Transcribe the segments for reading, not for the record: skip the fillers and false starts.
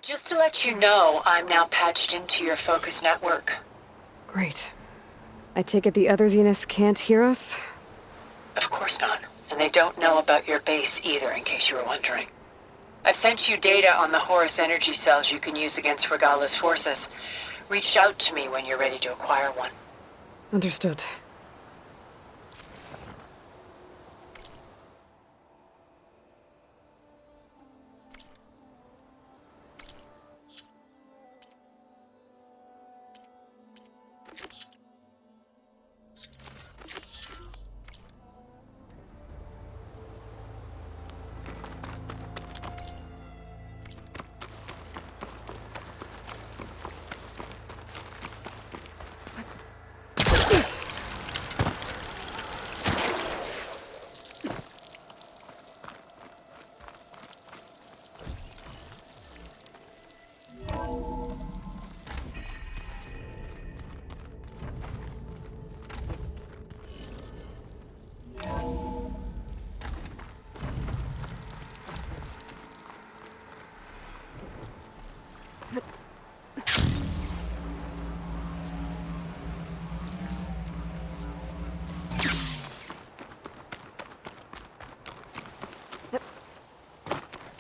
Just to let you know, I'm now patched into your focus network. Great. I take it the other Zeniths can't hear us? Of course not. And they don't know about your base either, in case you were wondering. I've sent you data on the Horus energy cells you can use against Regala's forces. Reach out to me when you're ready to acquire one. Understood.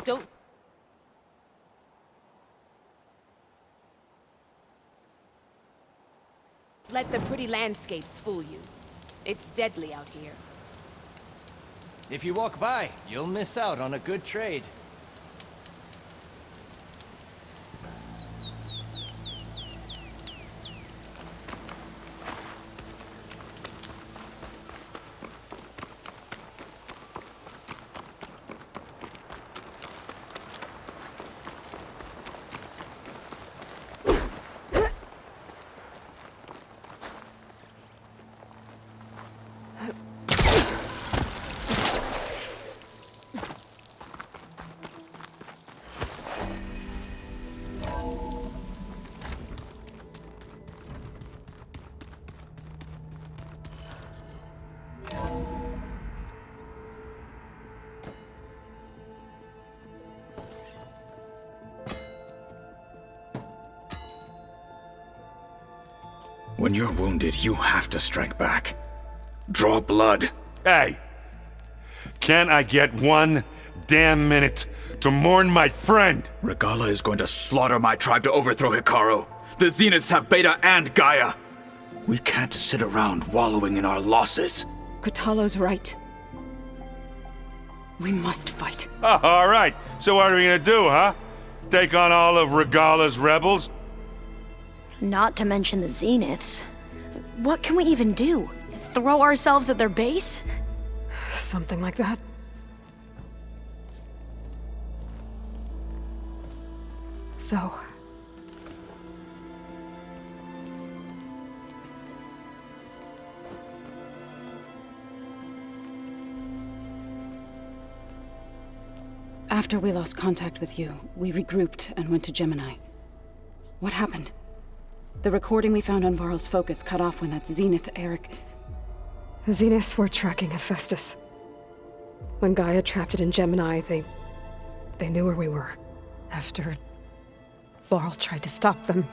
Don't... let the pretty landscapes fool you. It's deadly out here. If you walk by, you'll miss out on a good trade. When you're wounded, you have to strike back. Draw blood. Hey! Can't I get one damn minute to mourn my friend? Regala is going to slaughter my tribe to overthrow Hekarro. The Zeniths have Beta and Gaia. We can't sit around wallowing in our losses. Kotallo's right. We must fight. Oh, all right. So what are we gonna do, huh? Take on all of Regala's rebels? Not to mention the Zeniths. What can we even do? Throw ourselves at their base? Something like that. So... After we lost contact with you, we regrouped and went to Gemini. What happened? The recording we found on Varl's focus cut off when that Zenith, Eric... The Zeniths were tracking Hephaestus. When Gaia trapped it in Gemini, they knew where we were. After Varl tried to stop them.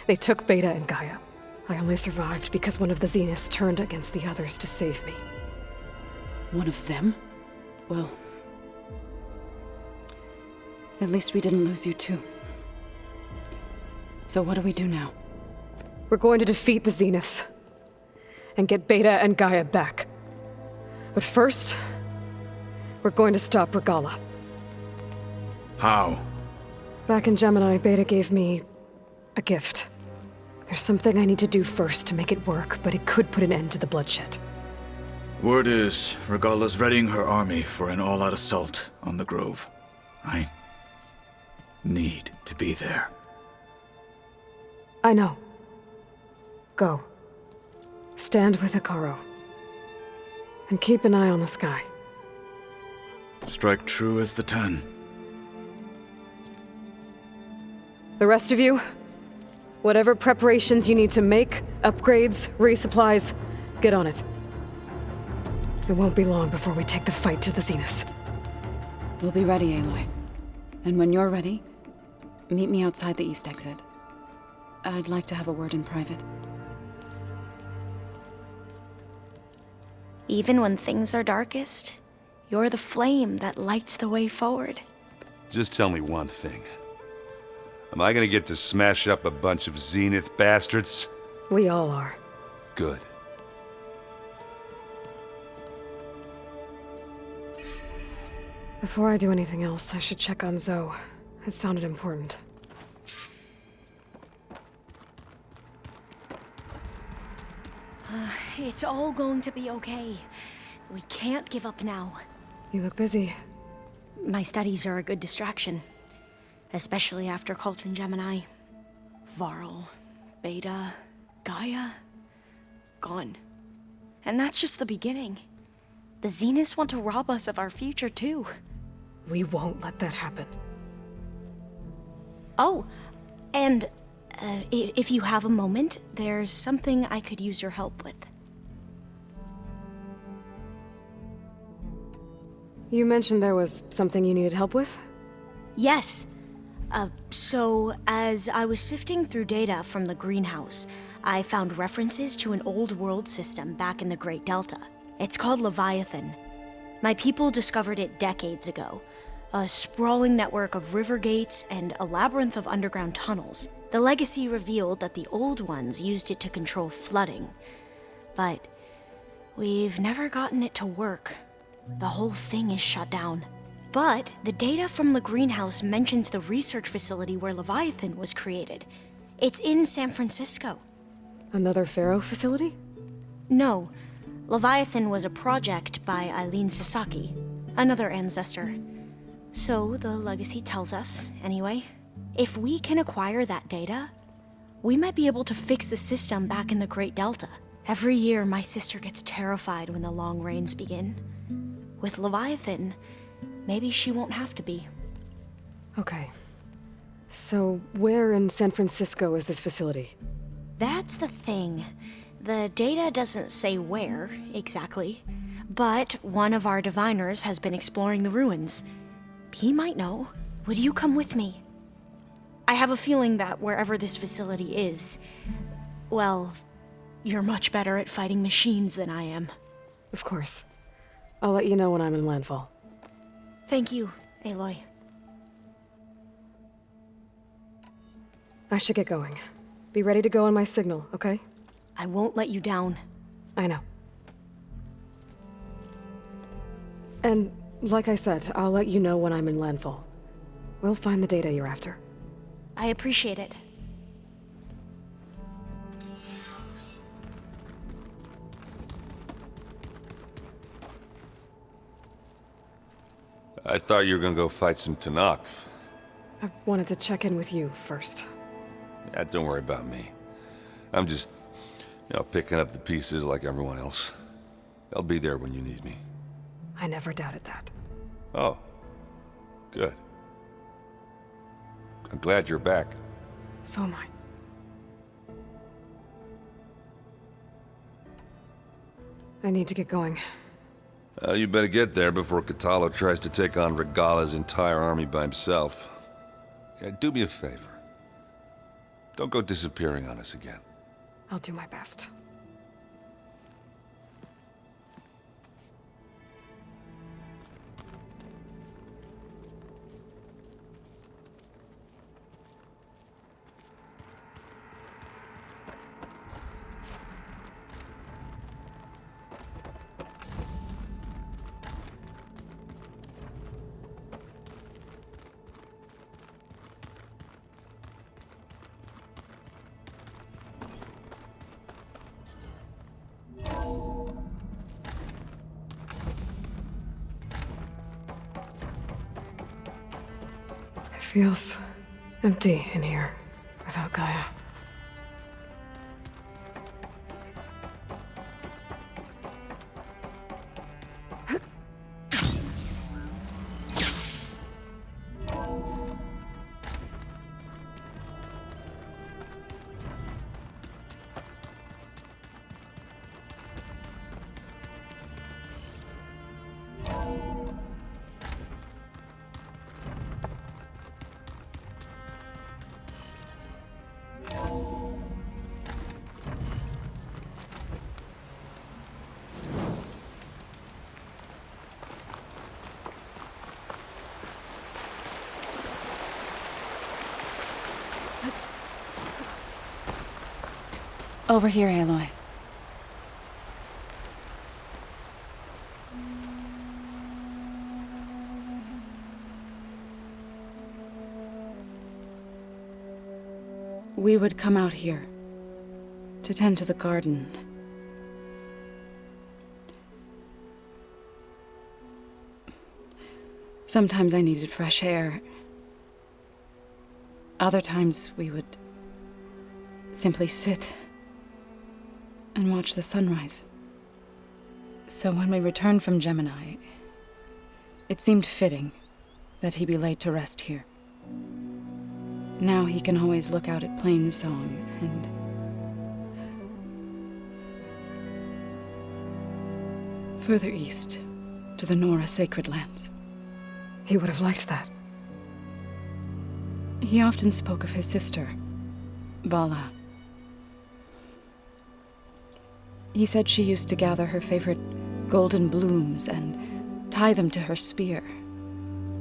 They took Beta and Gaia. I only survived because one of the Zeniths turned against the others to save me. One of them? Well... at least we didn't lose you too. So what do we do now? We're going to defeat the Zeniths. And get Beta and Gaia back. But first, we're going to stop Regala. How? Back in Gemini, Beta gave me a gift. There's something I need to do first to make it work, but it could put an end to the bloodshed. Word is, Regala's readying her army for an all-out assault on the Grove. I need to be there. I know. Go. Stand with Hekarro. And keep an eye on the sky. Strike true as the 10. The rest of you, whatever preparations you need to make, upgrades, resupplies, get on it. It won't be long before we take the fight to the Zeniths. We'll be ready, Aloy. And when you're ready, meet me outside the east exit. I'd like to have a word in private. Even when things are darkest, you're the flame that lights the way forward. Just tell me one thing. Am I gonna get to smash up a bunch of Zenith bastards? We all are. Good. Before I do anything else, I should check on Zoe. It sounded important. It's all going to be okay. We can't give up now. You look busy. My studies are a good distraction. Especially after Cauldron Gemini. Varl, Beta, Gaia, gone. And that's just the beginning. The Zeniths want to rob us of our future, too. We won't let that happen. Oh, and if you have a moment, there's something I could use your help with. You mentioned there was something you needed help with? Yes. So, as I was sifting through data from the greenhouse, I found references to an old world system back in the Great Delta. It's called Leviathan. My people discovered it decades ago. A sprawling network of river gates and a labyrinth of underground tunnels. The legacy revealed that the old ones used it to control flooding. But we've never gotten it to work. The whole thing is shut down. But the data from the greenhouse mentions the research facility where Leviathan was created. It's in San Francisco. Another Pharaoh facility? No. Leviathan was a project by Eileen Sasaki, another ancestor. So the legacy tells us, anyway. If we can acquire that data, we might be able to fix the system back in the Great Delta. Every year, my sister gets terrified when the long rains begin. With Leviathan, maybe she won't have to be. Okay. So, where in San Francisco is this facility? That's the thing. The data doesn't say where, exactly. But one of our diviners has been exploring the ruins. He might know. Would you come with me? I have a feeling that wherever this facility is, well, you're much better at fighting machines than I am. Of course. I'll let you know when I'm in landfall. Thank you, Aloy. I should get going. Be ready to go on my signal, okay? I won't let you down. I know. And, like I said, I'll let you know when I'm in landfall. We'll find the data you're after. I appreciate it. I thought you were gonna go fight some Tenakth. I wanted to check in with you first. Yeah, don't worry about me. I'm just, picking up the pieces like everyone else. I'll be there when you need me. I never doubted that. Oh. Good. I'm glad you're back. So am I. I need to get going. You better get there before Kotallo tries to take on Regalla's entire army by himself. Yeah, do me a favor. Don't go disappearing on us again. I'll do my best. It feels empty in here without Gaia. Over here, Aloy. We would come out here to tend to the garden. Sometimes I needed fresh air. Other times we would simply sit and watch the sunrise. So when we returned from Gemini, it seemed fitting that he be laid to rest here. Now he can always look out at Plainsong and further east to the Nora Sacred Lands. He would have liked that. He often spoke of his sister, Vala. He said she used to gather her favorite golden blooms and tie them to her spear.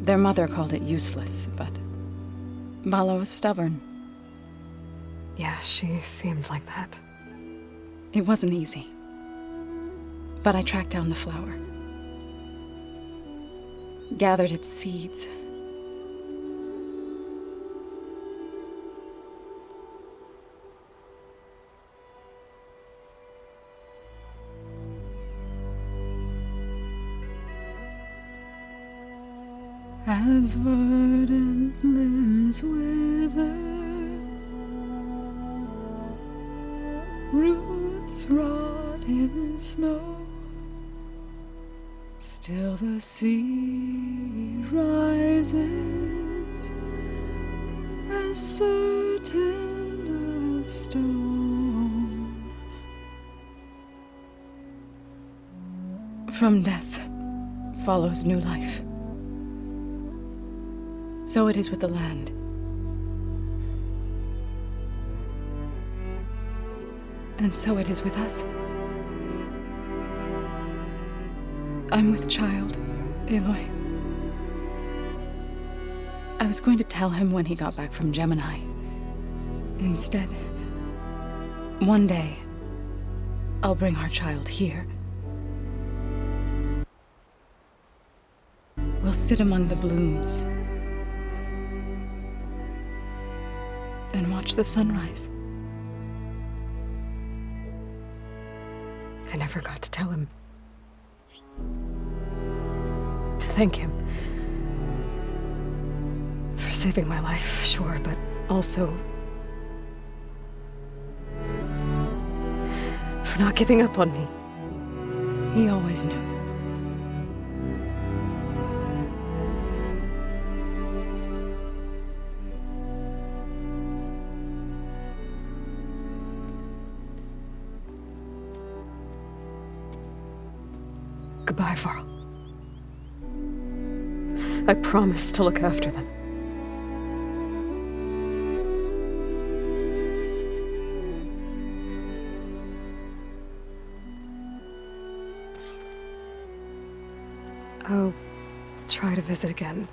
Their mother called it useless, but Vala was stubborn. Yeah, she seemed like that. It wasn't easy. But I tracked down the flower. Gathered its seeds. As verdant limbs wither, roots rot in snow, still the sea rises, as certain as stone. From death follows new life. So it is with the land. And so it is with us. I'm with child, Aloy. I was going to tell him when he got back from Gemini. Instead, one day, I'll bring our child here. We'll sit among the blooms and watch the sunrise. I never got to tell him. To thank him. For saving my life, sure, but also for not giving up on me. He always knew. Goodbye, Varl. I promise to look after them. I'll try to visit again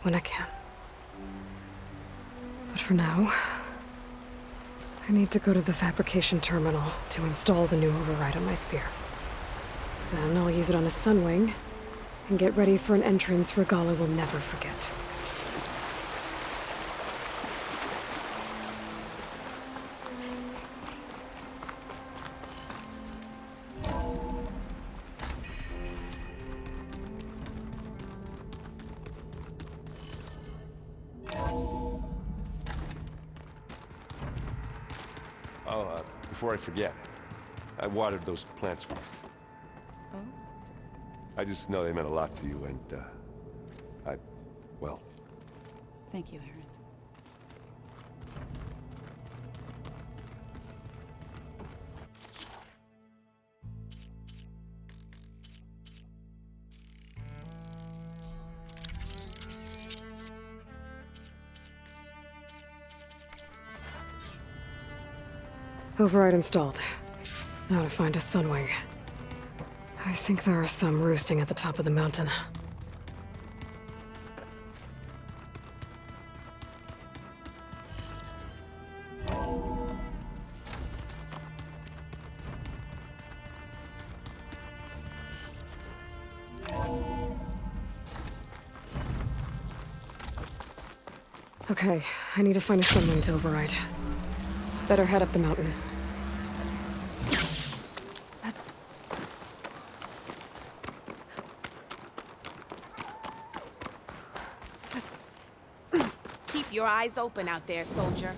when I can. But for now, I need to go to the fabrication terminal to install the new override on my spear. Then I'll use it on a Sunwing and get ready for an entrance Regalla will never forget. Before I forget, I watered those plants for you. Oh? I just know they meant a lot to you, and, well... Thank you, Aaron. Override installed. Now to find a Sunwing. I think there are some roosting at the top of the mountain. Okay, I need to find a sunlight to override. Better head up the mountain. Keep your eyes open out there, soldier.